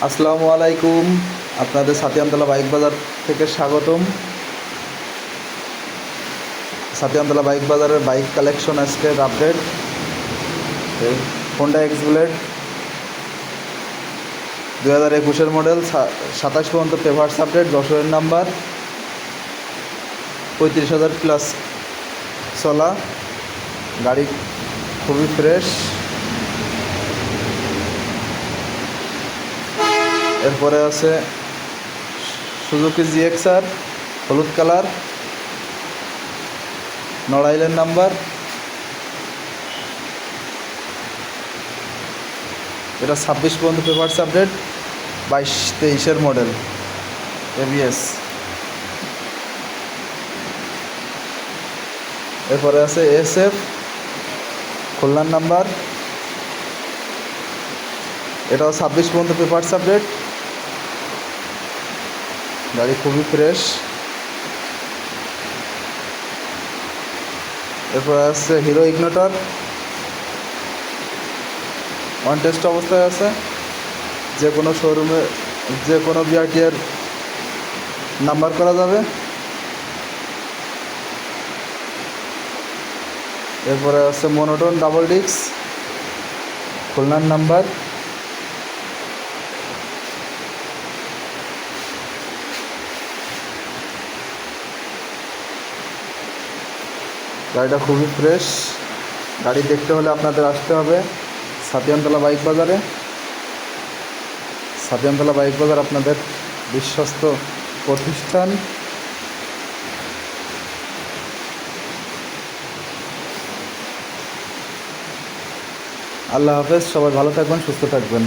আসসালামু আলাইকুম। আপনাদের সাতিয়ানতলা বাইক বাজার থেকে স্বাগতম। সাতিয়ানতলা বাইক বাজারের বাইক কালেকশন আজকের আপডেট। হোন্ডা এক্সব্লেড 2021 মডেল, 27 পর্যন্ত পেপারস আপডেট, যশোরের নাম্বার, 35,000 প্লাস চলা গাড়ি, খুবই ফ্রেশ। এরপরে আছে সুজুকি জিএক্সআর, হলুদ কালার, নড়াইলের নাম্বার। এটা 26 পর্যন্ত পেপারস আপডেট, 22-23 মডেল, এবিএস। এরপরে আছে এসএফ, খুলনার নাম্বার। এটাও 26 পর্যন্ত পেপারস আপডেট, গাড়ি খুবই ফ্রেশ। এরপরে আছে হিরো ইগনোটর, অন টেস্ট অবস্থায় আছে। যে কোনো শোরুমে, যে কোনো বিআরটিআর নাম্বার করা যাবে। এরপরে আছে মনোটন ডাবল ডিস্ক, খুলনার নাম্বার। গাড়িটা খুবই ফ্রেশ। গাড়ি দেখতে হলে আপনাদের আসতে হবে সাতিয়ানতলা বাইক বাজারে। সাতিয়ানতলা বাইক বাজার আপনাদের বিশ্বস্ত প্রতিষ্ঠান। আল্লাহ হাফেজ। সবাই ভালো থাকবেন, সুস্থ থাকবেন।